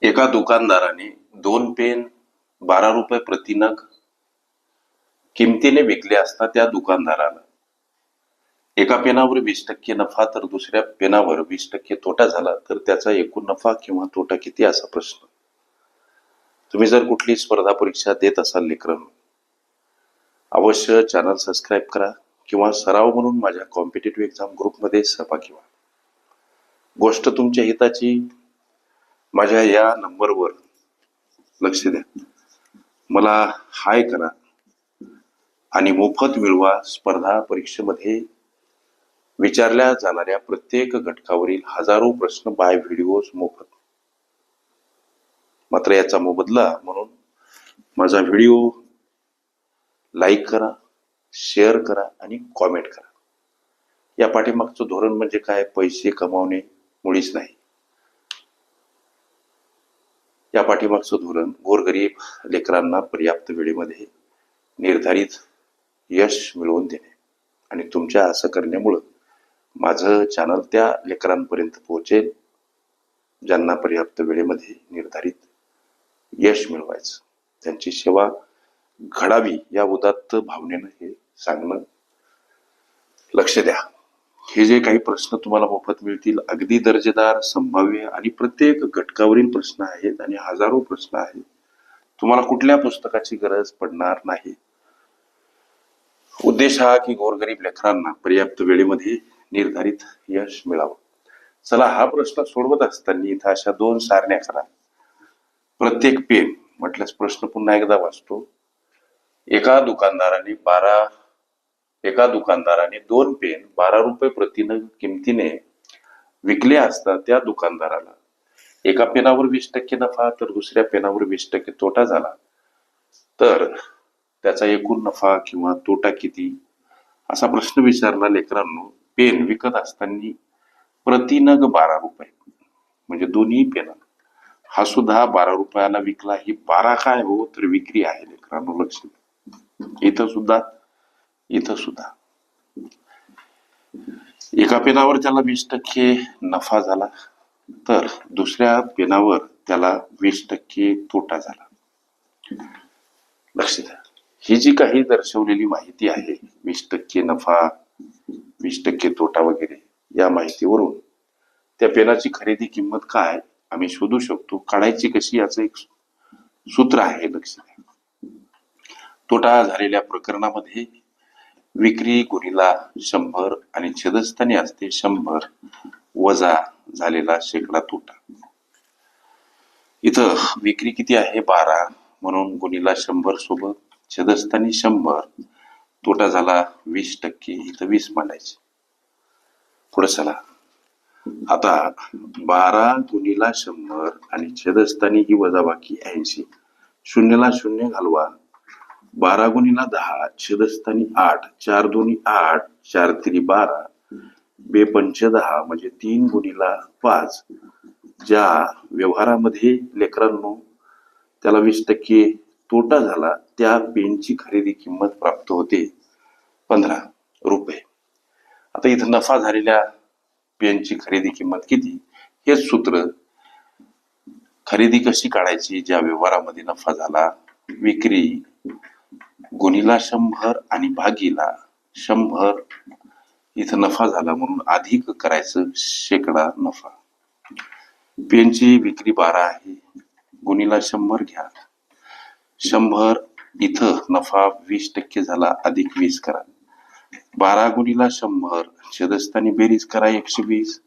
एका दुकानदाराने 2 पेन 12 रुपये प्रति नग किमतीने विकले असता त्या दुकानदाराला एका पेनावर 20% नफा तर दुसऱ्या पेनावर 20% तोटा झाला तर त्याचा एकूण नफा किंवा तोटा किती असा प्रश्न. तुम्ही जर कुठली स्पर्धा परीक्षा देत असाल लेकरांनो, अवश्य चॅनल सबस्क्राईब करा किंवा सराव म्हणून माझ्या कॉम्पिटिटिव्ह एक्झाम ग्रुपमध्ये सहभागी व्हा. गोष्ट तुमच्या हिताची. माझ्या या नंबरवर लक्ष द्या, मला हाय करा आणि मोफत मिळवा स्पर्धा परीक्षेमध्ये विचारल्या जाणाऱ्या प्रत्येक घटकावरील हजारो प्रश्न बाय व्हिडिओज मोफत. मात्र याचा मोबदला म्हणून माझा व्हिडिओ लाईक करा, शेअर करा आणि कॉमेंट करा. या पाठीमागचं धोरण म्हणजे काय? पैसे कमावणे मुळीच नाही. या पाठीमागचं धोरण गोरगरीब लेकरांना पर्याप्त वेळेमध्ये निर्धारित यश मिळवून देणे. आणि तुमच्या असं करण्यामुळं माझं चॅनल त्या लेकरांपर्यंत पोहोचेल ज्यांना पर्याप्त वेळेमध्ये निर्धारित यश मिळवायचं. त्यांची सेवा घडावी या उदात्त भावनेनं हे सांगणं. लक्ष द्या, हे जे काही प्रश्न तुम्हाला मोफत मिळतील अगदी दर्जेदार, संभाव्य आणि प्रत्येक घटकावरील प्रश्न आहेत आणि हजारो प्रश्न आहेत. तुम्हाला कुठल्या पुस्तकाची गरज पडणार नाही. उद्देश हा की गोरगरीब लेकरांना पर्याप्त वेळेमध्ये निर्धारित यश मिळावं. चला, हा प्रश्न सोडवत असताना इथं अशा 2 सारण्या करा. प्रत्येक पेन म्हटल्यास प्रश्न पुन्हा एकदा वाचतो. एका दुकानदाराने 2 पेन 12 रुपये प्रति नग किमतीने विकले असता त्या दुकानदाराला एका पेनावर 20% नफा तर दुसऱ्या पेनावर 20% तोटा झाला तर त्याचा एकूण नफा किंवा तोटा किती असा प्रश्न विचारला. लेकरांनो, पेन विकत असताना प्रति नग 12 रुपये म्हणजे दोन्ही पेन, हा सुद्धा 12 रुपयाला विकला. ही 12 काय हो तर विक्री आहे लेकरांनो. लक्ष द्या, इथं सुद्धा एका पेनावर त्याला 20% नफा झाला तर दुसऱ्या पेनावर त्याला 20% तोटा झाला. लक्ष द्या, ही जी काही दर्शवलेली माहिती आहे 20% नफा 20% तोटा वगैरे, या माहितीवरून त्या पेनाची खरेदी किंमत काय आम्ही शोधू शकतो. काढायची कशी याचं एक सूत्र आहे. लक्ष द्या, तोटा झालेल्या प्रकरणामध्ये विक्री गुणिला 100 आणि छेदस्थानी असते 100 वजा झालेला शेकडा तोटा. इथं विक्री किती आहे 12 म्हणून गुणिला 100 सोबत छेदस्थानी 100, तोटा झाला 20%. इथं 20 मांडायचे. पुढे चला, आता 12 गुणिला 100 आणि छेदस्थानी ही वजाबाकी 80, शून्यला शून्य घालवा. 12 गुणिला 10 छेदस्थानी 8, 4 दोन्ही 8, 4 3 12, 2 पंच 10 म्हणजे 3 गुणिला 5. ज्या व्यवहारामध्ये लेकरांनो त्याला 20% तोटा झाला त्या पेनची खरेदी किंमत प्राप्त होते 15 रुपये. आता इथं नफा झालेल्या पेनची खरेदी किंमत किती, हेच सूत्र. खरेदी कशी काढायची? ज्या व्यवहारामध्ये नफा झाला, विक्री गुणिला 100 आणि भागीला 100. इथं नफा झाला म्हणून अधिक करायचं शेकडा नफा. पेनची विक्री 12 आहे, गुणिला 100 घ्या. 100 इथं नफा 20% झाला, अधिक 20 करा. 12 गुणिला 100 छेदस्थानी बेरीज करा 120.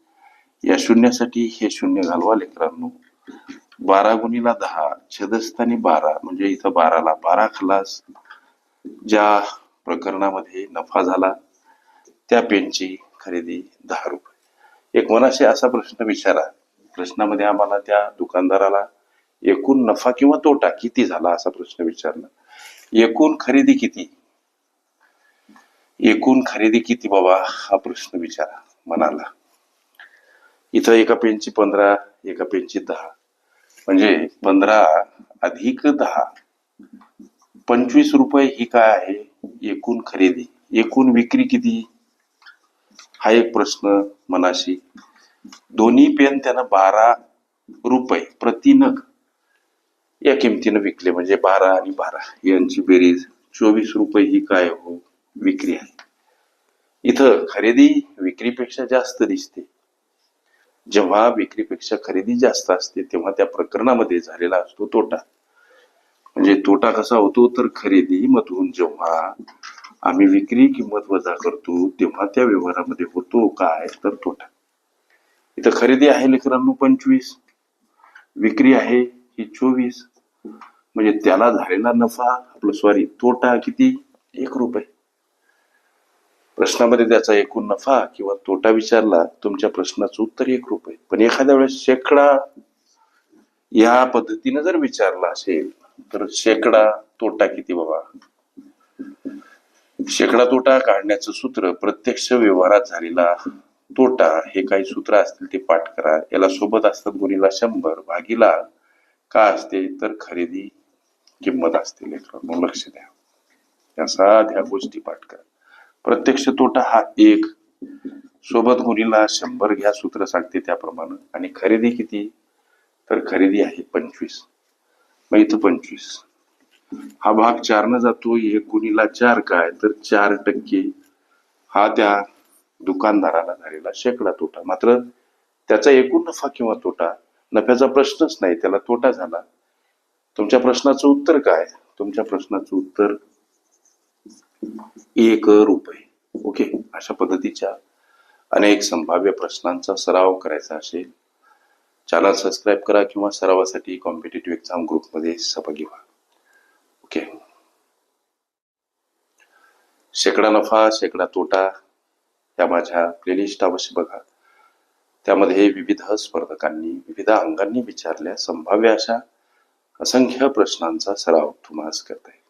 या शून्यासाठी हे शून्य घालवा लेकरांनो. 12 गुणिला 10 छेदस्थानी 12 म्हणजे इथं 12ला 12 खलास. ज्या प्रकरणामध्ये नफा झाला त्या पेनची खरेदी 10 रुपये. एक मनाशी असा प्रश्न विचारा, प्रश्नामध्ये आम्हाला त्या दुकानदाराला एकूण नफा किंवा तोटा किती झाला असा प्रश्न विचारला. एकूण खरेदी किती, एकूण खरेदी किती बाबा हा प्रश्न विचारा मनाला. इथं एका पेनची 15, एका पेनची 10 म्हणजे 15 अधिक 10 25 रुपये ही काय आहे एकूण खरेदी. एकूण विक्री किती हा एक प्रश्न मनाशी. दोन्ही पेन त्यानं 12 रुपये प्रति नग या किमतीनं विकले म्हणजे 12 आणि 12 यांची बेरीज 24 रुपये ही काय हो विक्री आहे. इथं खरेदी विक्रीपेक्षा जास्त दिसते. जेव्हा विक्रीपेक्षा खरेदी जास्त असते तेव्हा त्या प्रकरणामध्ये झालेला असतो तोटा. म्हणजे तोटा कसा होतो तर खरेदी मधून जेव्हा आम्ही विक्री किंमत वजा करतो तेव्हा त्या व्यवहारामध्ये होतो काय तर तोटा. इथं खरेदी आहे लेकरांनो 25, विक्री आहे ही 24, म्हणजे त्याला झालेला नफा आपलं तोटा किती 1 रुपये. प्रश्नामध्ये त्याचा एकूण नफा किंवा तोटा विचारला, तुमच्या प्रश्नाचं उत्तर 1 रुपये. पण एखाद्या वेळेस शेकडा या पद्धतीने जर विचारला असेल तर शेकडा तोटा किती बाबा. शेकडा तोटा काढण्याचं सूत्र प्रत्यक्ष व्यवहारात झालेला तोटा हे काही सूत्र असतील ते पाठ करा. याला सोबत असतात गुणिला 100 भागीला का असते तर खरेदी किंमत असते. लेकरांनो लक्ष द्या, या साध्या गोष्टी पाठ करा. प्रत्यक्ष तोटा हा 1 सोबत गुणिला 100 घ्या, सूत्र सांगते त्याप्रमाणे. आणि खरेदी किती तर खरेदी आहे 25, मग इथं 25 हा भाग 4 न जातो. 1 गुणिला 4 काय तर 4% हा त्या दुकानदाराला झालेला शेकडा तोटा. मात्र त्याचा एकूण नफा किंवा तोटा, नफ्याचा प्रश्नच नाही, त्याला तोटा झाला. तुमच्या प्रश्नाचं उत्तर काय, तुमच्या प्रश्नाचं उत्तर 1 रुपये. ओके, अशा पद्धतीच्या अनेक संभाव्य प्रश्नांचा सराव करायचा असेल चॅनल सबस्क्राईब करा किंवा सरावासाठी कॉम्पिटेटिव्ह एक्झाम ग्रुपमध्ये सहभागी व्हा. ओके, शेकडा नफा शेकडा तोटा या माझ्या प्लेलिस्ट अवश्य बघा. त्यामध्ये विविध स्पर्धकांनी विविध अंगांनी विचारल्या संभाव्य अशा असंख्य प्रश्नांचा सराव तुम्हाला करता येईल.